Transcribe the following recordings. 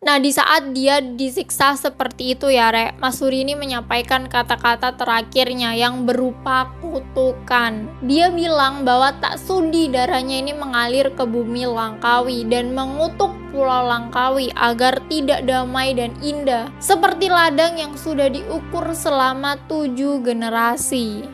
Nah, di saat dia disiksa seperti itu ya, Rek, Mas Suri ini menyampaikan kata-kata terakhirnya yang berupa kutukan. Dia bilang bahwa tak sudi darahnya ini mengalir ke bumi Langkawi dan mengutuk Pulau Langkawi agar tidak damai dan indah, seperti ladang yang sudah diukur selama 7 generasi.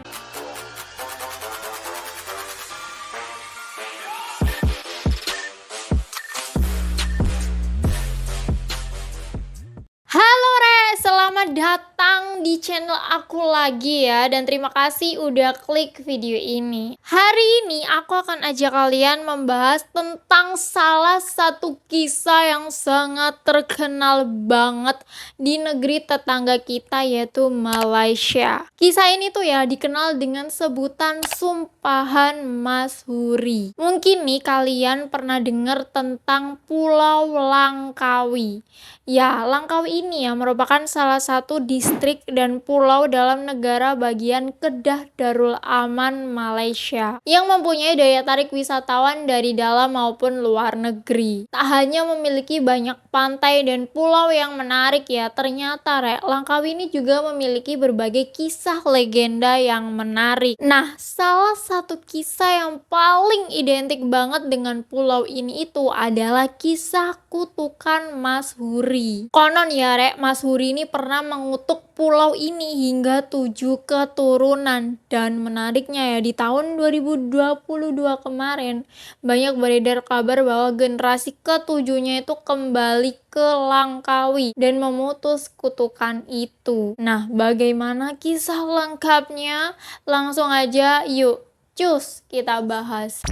Halo Re, selamat datang di channel aku lagi ya, dan terima kasih udah klik video ini. Hari ini aku akan ajak kalian membahas tentang salah satu kisah yang sangat terkenal banget di negeri tetangga kita, yaitu Malaysia. Kisah ini tuh ya dikenal dengan sebutan Sumpahan Mas Huri. Mungkin nih kalian pernah dengar tentang Pulau Langkawi. Ya, Langkawi ini ya merupakan salah satu distrik dan pulau dalam negara bagian Kedah Darul Aman, Malaysia, yang mempunyai daya tarik wisatawan dari dalam maupun luar negeri. Tak hanya memiliki banyak pantai dan pulau yang menarik ya, ternyata Langkawi ini juga memiliki berbagai kisah legenda yang menarik. Nah, salah satu kisah yang paling identik banget dengan pulau ini itu adalah kisah kutukan Mas Huri. Konon ya Mas Huri ini pernah mengutuk pulau ini hingga 7 keturunan. Dan menariknya ya, di tahun 2022 kemarin banyak beredar kabar bahwa generasi ketujuhnya itu kembali ke Langkawi dan memutus kutukan itu. Nah, bagaimana kisah lengkapnya? Langsung aja yuk, cus kita bahas.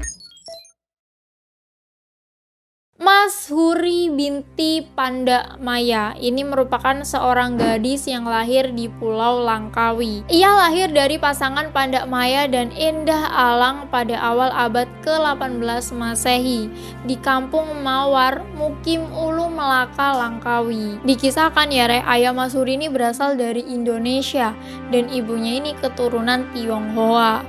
Mas Huri binti Pandakmaya ini merupakan seorang gadis yang lahir di Pulau Langkawi. Ia lahir dari pasangan Pandakmaya dan Endah Alang pada awal abad ke-18 Masehi di Kampung Mawar, Mukim Ulu Melaka, Langkawi. Dikisahkan ya ayah Mas Huri ini berasal dari Indonesia dan ibunya ini keturunan Tionghoa.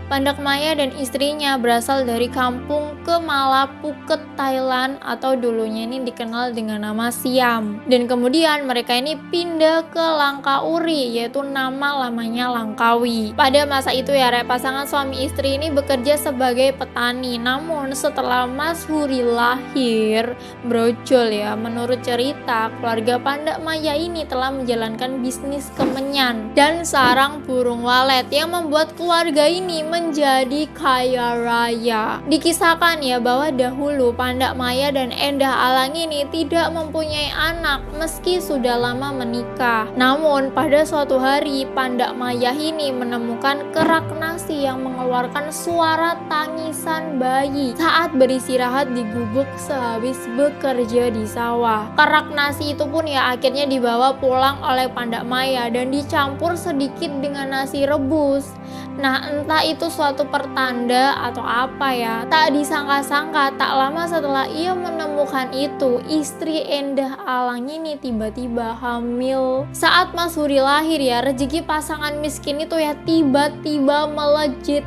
Pandakmaya dan istrinya berasal dari kampung Kemala Phuket, Thailand, atau dulunya ini dikenal dengan nama Siam. Dan kemudian mereka ini pindah ke Langkauri, yaitu nama lamanya Langkawi. Pada masa itu ya pasangan suami istri ini bekerja sebagai petani. Namun setelah Mas Huri lahir, brojol ya, menurut cerita keluarga Pandakmaya ini telah menjalankan bisnis kemenyan dan sarang burung walet yang membuat keluarga ini menjadi kaya raya. Dikisahkan ya bahwa dahulu Pandakmaya dan Endah Alang ini tidak mempunyai anak meski sudah lama menikah. Namun pada suatu hari Pandakmaya ini menemukan kerak nasi yang mengeluarkan suara tangisan bayi saat beristirahat di gubuk sehabis bekerja di sawah. Kerak nasi itu pun ya akhirnya dibawa pulang oleh Pandakmaya dan dicampur sedikit dengan nasi rebus. Nah, entah itu suatu pertanda atau apa ya, tak disangka-sangka tak lama setelah ia menemukan itu, istri Endah Alang ini tiba-tiba hamil. Saat Mas Huri lahir ya, rezeki pasangan miskin itu ya tiba-tiba melejit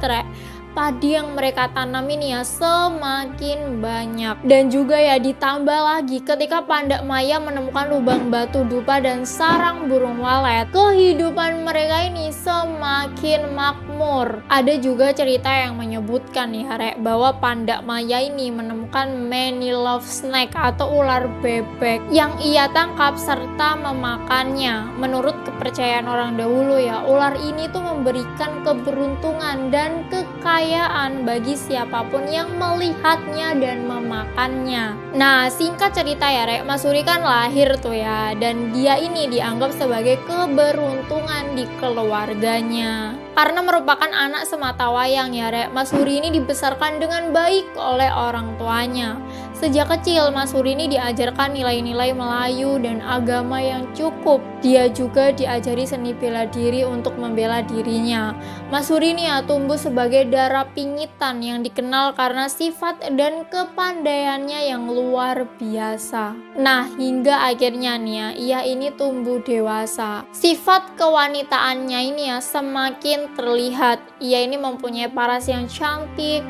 padi yang mereka tanam ini ya semakin banyak. Dan juga ya ditambah lagi ketika Pandakmaya menemukan lubang batu dupa dan sarang burung walet, kehidupan mereka ini semakin makmur. Ada juga cerita yang menyebutkan ya bahwa Pandakmaya ini menemukan many love snake atau ular bebek yang ia tangkap serta memakannya. Menurut kepercayaan orang dahulu ya, ular ini tuh memberikan keberuntungan dan kekayaan bagi siapapun yang melihatnya dan memakannya. Nah, singkat cerita ya Mas Huri kan lahir tuh ya, dan dia ini dianggap sebagai keberuntungan di keluarganya. Karena merupakan anak sematawayang ya Mas Huri ini dibesarkan dengan baik oleh orang tuanya. Sejak kecil Mas Huri ini diajarkan nilai-nilai Melayu dan agama yang cukup. Dia juga diajari seni bela diri untuk membela dirinya. Mas Huri ini ya tumbuh sebagai darah pingitan yang dikenal karena sifat dan kepandaiannya yang luar biasa. Nah, hingga akhirnya nih ya, ia ini tumbuh dewasa. Sifat kewanitaannya ini ya semakin terlihat. Ia ini mempunyai paras yang cantik,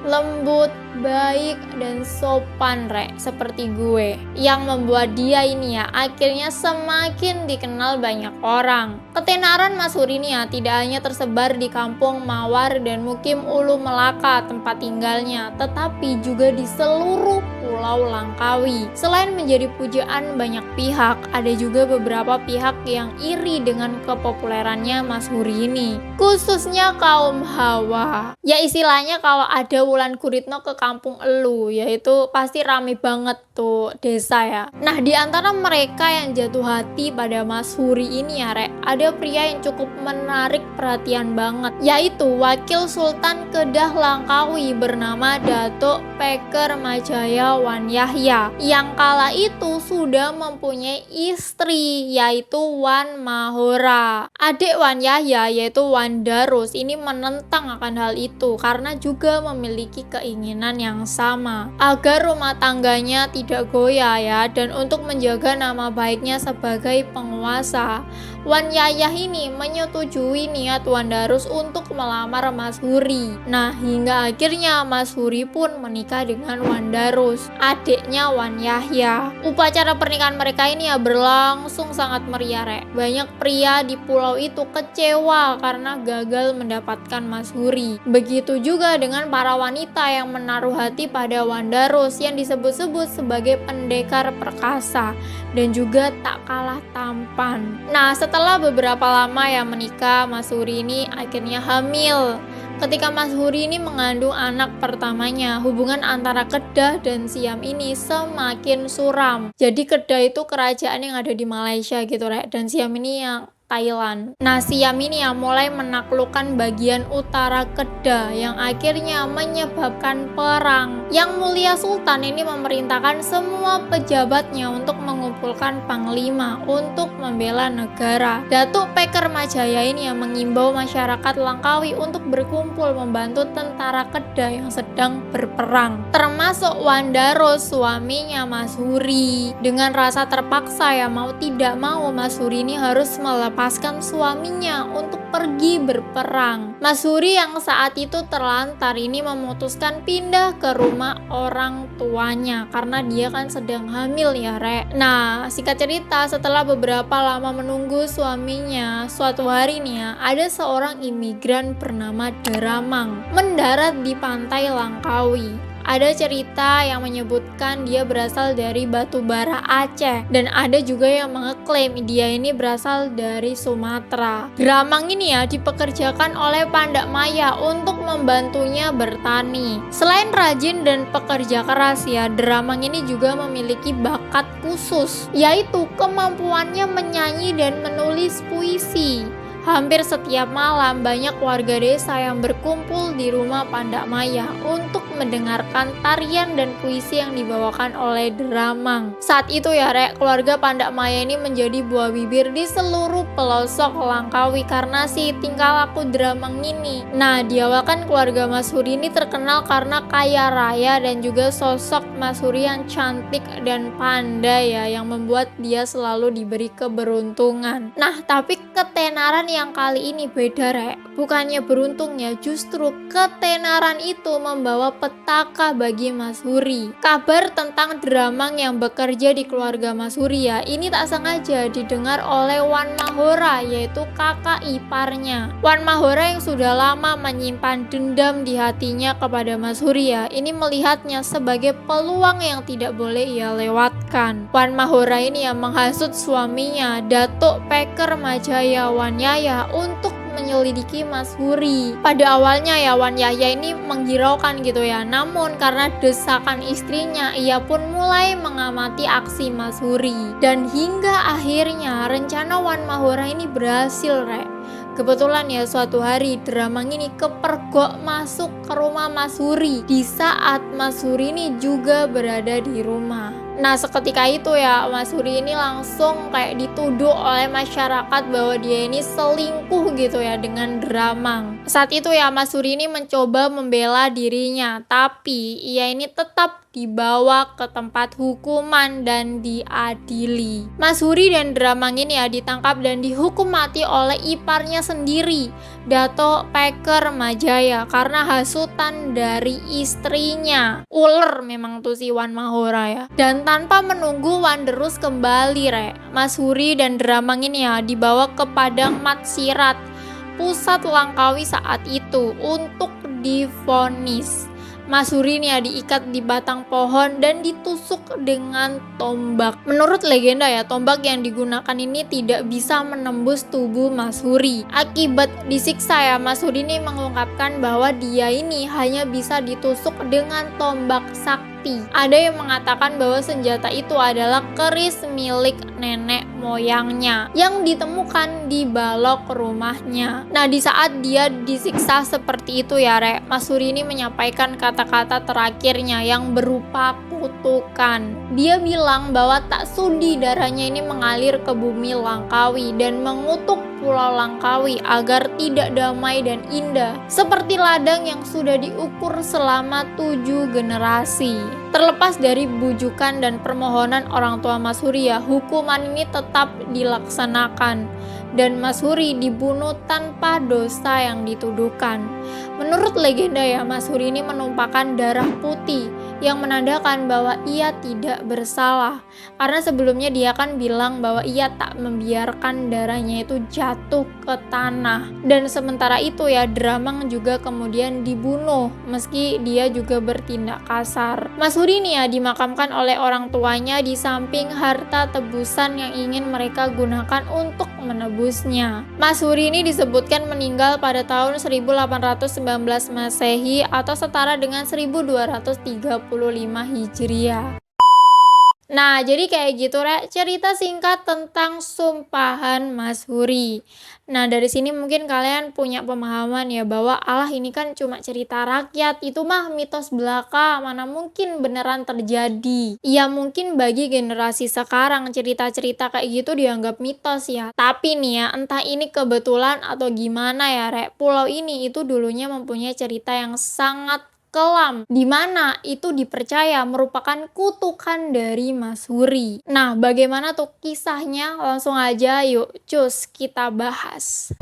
lembut, baik, dan sopan seperti gue, yang membuat dia ini ya akhirnya semakin dikenal banyak orang. Ketenaran Mas Huri ini ya tidak hanya tersebar di kampung Mawar dan Mukim Ulu Melaka tempat tinggalnya, tetapi juga di seluruh Pulau Langkawi. Selain menjadi pujaan banyak pihak, ada juga beberapa pihak yang iri dengan kepopulerannya Mas Huri ini, khususnya kaum Hawa. Ya istilahnya kalau ada Wulan Guritno ke kampung elu, yaitu pasti rame banget tuh desa ya. Nah, di antara mereka yang jatuh hati pada Mas Huri ini ya ada pria yang cukup menarik perhatian banget, yaitu Wakil Sultan Kedah Langkawi bernama Datuk Peker Majaya Wan Yahya, yang kala itu sudah mempunyai istri yaitu Wan Mahora. Adik Wan Yahya yaitu Wan Darus ini menentang akan hal itu karena juga memiliki keinginan yang sama agar rumah tangganya tidak goyah ya, dan untuk menjaga nama baiknya sebagai penguasa, Wan Yahya ini menyetujui niat Wan Darus untuk melamar Mas Huri. Nah, hingga akhirnya Mas Huri pun menikah dengan Wan Darus, adiknya Wan Yahya. Upacara pernikahan mereka ini ya berlangsung sangat meriah Banyak pria di pulau itu kecewa karena gagal mendapatkan Mas Huri. Begitu juga dengan para wanita yang menaruh hati pada Wan Darus yang disebut-sebut sebagai pendekar perkasa dan juga tak kalah tampan. Nah, setelah beberapa lama ya menikah, Mas Huri ini akhirnya hamil. Ketika Mas Huri ini mengandung anak pertamanya, hubungan antara Kedah dan Siam ini semakin suram. Jadi Kedah itu kerajaan yang ada di Malaysia gitu dan Siam ini yang Thailand. Nah, Siam ini yang mulai menaklukkan bagian utara Kedah yang akhirnya menyebabkan perang. Yang Mulia Sultan ini memerintahkan semua pejabatnya untuk mengumpulkan panglima untuk membela negara. Datuk Peker Majaya ini yang mengimbau masyarakat Langkawi untuk berkumpul membantu tentara Kedah yang sedang berperang, termasuk Wan Darus, suaminya Mas Huri. Dengan rasa terpaksa ya mau tidak mau, Mas Huri ini harus melepaskan suaminya untuk pergi berperang. Mas Huri yang saat itu terlantar ini memutuskan pindah ke rumah orang tuanya karena dia kan sedang hamil ya Nah, singkat cerita, setelah beberapa lama menunggu suaminya, suatu hari nih ya ada seorang imigran bernama Daramang mendarat di pantai Langkawi. Ada cerita yang menyebutkan dia berasal dari Batubara Aceh, dan ada juga yang mengeklaim dia ini berasal dari Sumatera. Daramang ini ya dipekerjakan oleh Pandak Maya untuk membantunya bertani. Selain rajin dan pekerja keras ya, Daramang ini juga memiliki bakat khusus, yaitu kemampuannya menyanyi dan menulis puisi. Hampir setiap malam banyak warga desa yang berkumpul di rumah Pandak Maya untuk mendengarkan tarian dan puisi yang dibawakan oleh Daramang. Saat itu ya keluarga Pandak Maya ini menjadi buah bibir di seluruh pelosok Langkawi karena si tingkah laku Daramang ini. Nah, di awal kan keluarga Mas Huri ini terkenal karena kaya raya dan juga sosok Mas Huri yang cantik dan pandai ya, yang membuat dia selalu diberi keberuntungan. Nah, tapi ketenaran yang kali ini beda bukannya beruntung ya, justru ketenaran itu membawa petaka bagi Mas Huri. Kabar tentang Daramang yang bekerja di keluarga Mas Huri ya ini tak sengaja didengar oleh Wan Mahora, yaitu kakak iparnya. Wan Mahora yang sudah lama menyimpan dendam di hatinya kepada Mas Huri ya ini melihatnya sebagai peluang yang tidak boleh ia lewatkan. Wan Mahora ini yang menghasut suaminya Datuk Peker Majaya Wan Yahya untuk menyelidiki Mas Huri. Pada awalnya ya Wan Yahya ini menghiraukan gitu ya, namun karena desakan istrinya ia pun mulai mengamati aksi Mas Huri, dan hingga akhirnya rencana Wan Mahora ini berhasil Kebetulan ya suatu hari Daramang ini kepergok masuk ke rumah Mas Huri di saat Mas Huri ini juga berada di rumah. Nah, seketika itu ya Mas Huri ini langsung kayak dituduh oleh masyarakat bahwa dia ini selingkuh gitu ya dengan Daramang. Saat itu ya Mas Huri ini mencoba membela dirinya, tapi ia ini tetap dibawa ke tempat hukuman dan diadili. Mas Huri dan Dramang ini ya ditangkap dan dihukum mati oleh iparnya sendiri, Dato Peker Majaya, karena hasutan dari istrinya. Uler memang tuh si Wan Mahora ya. Dan tanpa menunggu Wanderus kembali Mas Huri dan Dramang ini ya dibawa ke Padang Matsirat, pusat Langkawi saat itu, untuk divonis. Mas Huri ini ya diikat di batang pohon dan ditusuk dengan tombak. Menurut legenda ya, tombak yang digunakan ini tidak bisa menembus tubuh Mas Huri. Akibat disiksa ya, Mas Huri ini mengungkapkan bahwa dia ini hanya bisa ditusuk dengan tombak sakti. Ada yang mengatakan bahwa senjata itu adalah keris milik nenek moyangnya yang ditemukan di balok rumahnya. Nah, di saat dia disiksa seperti itu ya Mas Huri ini menyampaikan kata-kata terakhirnya yang berupa kutukan. Dia bilang bahwa tak sudi darahnya ini mengalir ke bumi Langkawi dan mengutuk Pulau Langkawi agar tidak damai dan indah seperti ladang yang sudah diukur selama 7 generasi. Terlepas dari bujukan dan permohonan orang tua Mas Huri ya, hukuman ini tetap dilaksanakan dan Mas Huri dibunuh tanpa dosa yang dituduhkan. Menurut legenda ya, Mas Huri ini menumpahkan darah putih yang menandakan bahwa ia tidak bersalah, karena sebelumnya dia kan bilang bahwa ia tak membiarkan darahnya itu jatuh ke tanah. Dan sementara itu ya, Dramang juga kemudian dibunuh meski dia juga bertindak kasar. Mas Huri ini ya dimakamkan oleh orang tuanya di samping harta tebusan yang ingin mereka gunakan untuk menebusnya. Mas Huri ini disebutkan meninggal pada tahun 1819 Masehi atau setara dengan 1235 Hijriah. Nah, jadi kayak gitu cerita singkat tentang sumpahan Mas Huri. Nah, dari sini mungkin kalian punya pemahaman ya bahwa Allah ini kan cuma cerita rakyat, itu mah mitos belaka, mana mungkin beneran terjadi. Ya mungkin bagi generasi sekarang cerita-cerita kayak gitu dianggap mitos ya. Tapi nih ya, entah ini kebetulan atau gimana ya pulau ini itu dulunya mempunyai cerita yang sangat kelam, di mana itu dipercaya merupakan kutukan dari Mas Huri. Nah, bagaimana tuh kisahnya? Langsung aja yuk, cus kita bahas.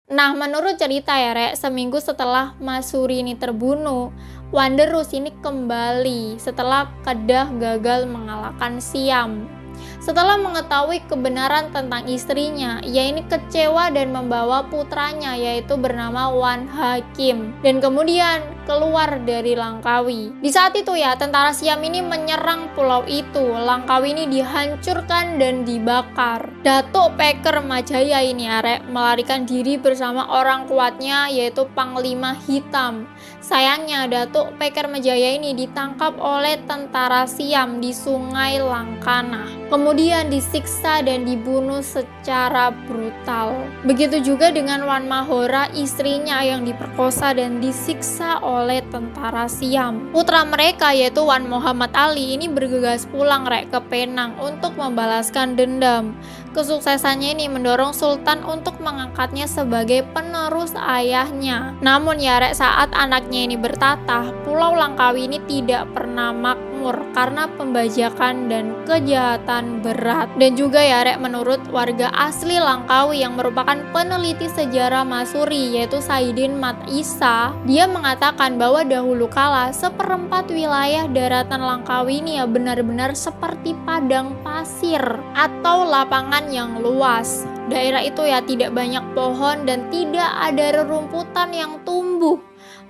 Nah, menurut cerita ya seminggu setelah Mas Huri ini terbunuh, Wanderus ini kembali setelah Kedah gagal mengalahkan Siam. Setelah mengetahui kebenaran tentang istrinya, ia ini kecewa dan membawa putranya yaitu bernama Wan Hakim dan kemudian keluar dari Langkawi. Di saat itu ya, tentara Siam ini menyerang pulau itu. Langkawi ini dihancurkan dan dibakar. Dato Peker Majaya ini melarikan diri bersama orang kuatnya yaitu Panglima Hitam. Sayangnya Dato Peker Majaya ini ditangkap oleh tentara Siam di Sungai Langkana. Kemudian disiksa dan dibunuh secara brutal. Begitu juga dengan Wan Mahora, istrinya yang diperkosa dan disiksa oleh tentara Siam. Putra mereka yaitu Wan Muhammad Ali ini bergegas pulang ke Penang untuk membalaskan dendam. Kesuksesannya ini mendorong Sultan untuk mengangkatnya sebagai penerus ayahnya. Namun ya saat anaknya ini bertatah, Pulau Langkawi ini tidak pernah makmur karena pembajakan dan kejahatan berat. Dan juga ya menurut warga asli Langkawi yang merupakan peneliti sejarah Mas Huri yaitu Saidin Mat Isa, dia mengatakan bahwa dahulu kala seperempat wilayah daratan Langkawi ini ya benar-benar seperti padang pasir atau lapangan yang luas. Daerah itu ya tidak banyak pohon dan tidak ada rerumputan yang tumbuh,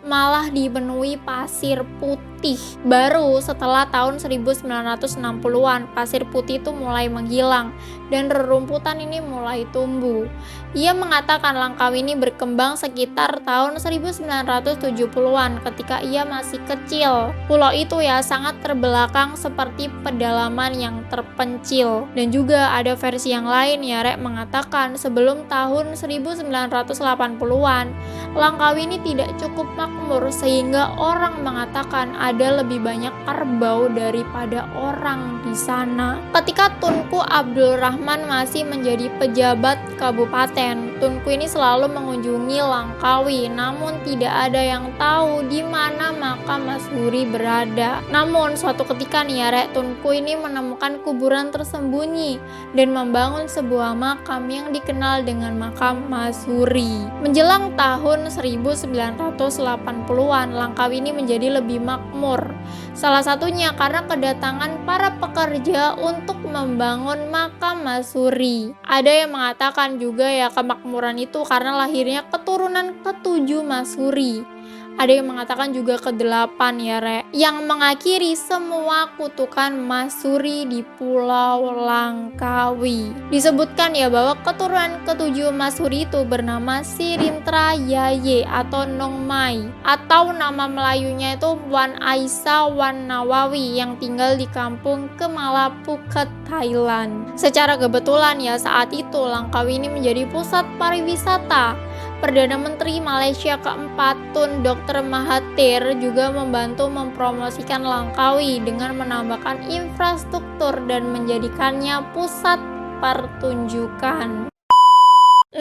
malah dipenuhi pasir putih. Baru setelah tahun 1960-an pasir putih itu mulai menghilang dan rerumputan ini mulai tumbuh. Ia mengatakan Langkawi ini berkembang sekitar tahun 1970-an ketika ia masih kecil. Pulau itu ya sangat terbelakang seperti pedalaman yang terpencil. Dan juga ada versi yang lain ya mengatakan sebelum tahun 1980-an Langkawi ini tidak cukup makmur sehingga orang mengatakan ada lebih banyak kerbau daripada orang di sana. Ketika Tunku Abdul Rahman masih menjadi pejabat kabupaten, Tunku ini selalu mengunjungi Langkawi, namun tidak ada yang tahu di mana makam Mas Huri berada. Namun suatu ketika nih ya Rek, Tunku ini menemukan kuburan tersembunyi dan membangun sebuah makam yang dikenal dengan makam Mas Huri. Menjelang tahun 1980-an, Langkawi ini menjadi lebih makmur. Salah satunya karena kedatangan para pekerja untuk membangun makam Mas Huri. Ada yang mengatakan juga ya kemakmuran itu karena lahirnya keturunan ke-7 Mas Huri. Ada yang mengatakan juga ke-8 ya Rek, yang mengakhiri semua kutukan Mas Huri di Pulau Langkawi. Disebutkan ya bahwa keturunan ke-7 Mas Huri itu bernama Sirintra Yaye atau Nongmai, atau nama Melayunya itu Wan Aisa Wan Nawawi yang tinggal di kampung Kemala Phuket, Thailand. Secara kebetulan ya saat itu Langkawi ini menjadi pusat pariwisata. Perdana Menteri Malaysia keempat Tun Dr. Mahathir juga membantu mempromosikan Langkawi dengan menambahkan infrastruktur dan menjadikannya pusat pertunjukan.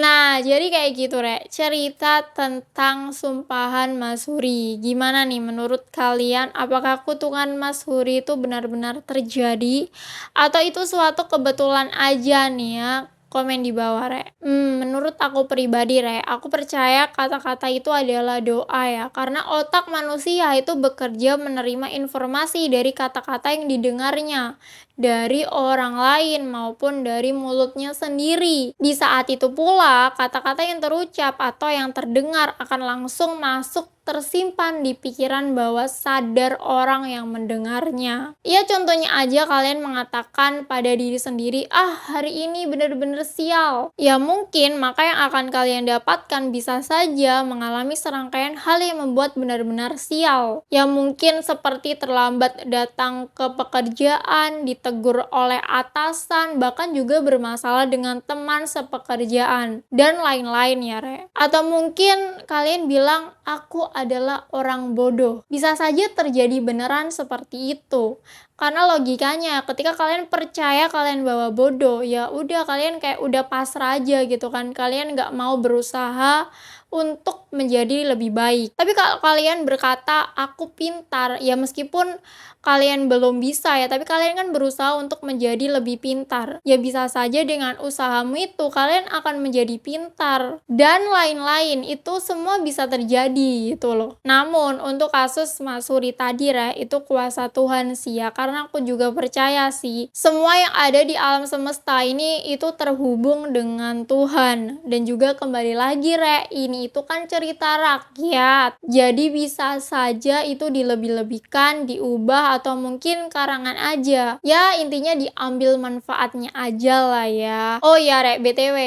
Nah, jadi kayak gitu Rek, cerita tentang sumpahan Mas Huri. Gimana nih menurut kalian, apakah kutukan Mas Huri itu benar-benar terjadi atau itu suatu kebetulan aja nih ya? Komen di bawah Rek. Menurut aku pribadi Rek, aku percaya kata-kata itu adalah doa ya, karena otak manusia itu bekerja menerima informasi dari kata-kata yang didengarnya dari orang lain maupun dari mulutnya sendiri. Di saat itu pula, kata-kata yang terucap atau yang terdengar akan langsung masuk tersimpan di pikiran bawah sadar orang yang mendengarnya. Ya contohnya aja kalian mengatakan pada diri sendiri, hari ini bener-bener sial. Ya mungkin maka yang akan kalian dapatkan bisa saja mengalami serangkaian hal yang membuat benar-benar sial. Ya mungkin seperti terlambat datang ke pekerjaan, ditegur oleh atasan, bahkan juga bermasalah dengan teman sepekerjaan, dan lain-lain ya Re. Atau mungkin kalian bilang, aku adalah orang bodoh. Bisa saja terjadi beneran seperti itu. Karena logikanya ketika kalian percaya kalian bahwa bodoh, ya udah kalian kayak udah pasrah aja gitu kan. Kalian nggak mau berusaha untuk menjadi lebih baik. Tapi kalau kalian berkata aku pintar, ya meskipun kalian belum bisa ya, tapi kalian kan berusaha untuk menjadi lebih pintar. Ya bisa saja dengan usahamu itu kalian akan menjadi pintar dan lain-lain, itu semua bisa terjadi gitu loh. Namun untuk kasus Mas Huri tadi Re, itu kuasa Tuhan sih ya, karena aku juga percaya sih semua yang ada di alam semesta ini itu terhubung dengan Tuhan. Dan juga kembali lagi Re, ini itu kan cerita rakyat, jadi bisa saja itu dilebih-lebihkan, diubah, atau mungkin karangan aja. Ya intinya diambil manfaatnya aja lah ya. Oh ya Rek, BTW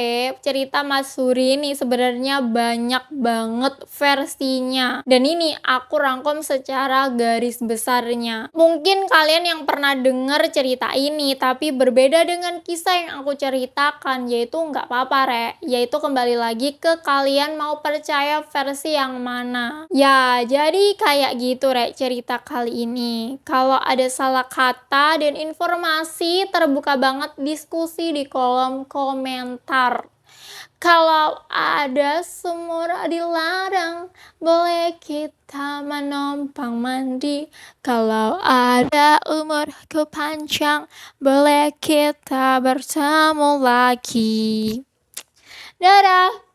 cerita Mas Huri ini sebenarnya banyak banget versinya, dan ini aku rangkum secara garis besarnya. Mungkin kalian yang pernah dengar cerita ini tapi berbeda dengan kisah yang aku ceritakan, yaitu nggak apa-apa Rek, yaitu kembali lagi ke kalian mau percaya versi yang mana. Ya jadi kayak gitu Rek cerita kali ini. Kalau ada salah kata dan informasi, terbuka banget diskusi di kolom komentar. Kalau ada sumur di ladang, boleh kita menumpang mandi. Kalau ada umurku panjang, boleh kita bertemu lagi. Dadah!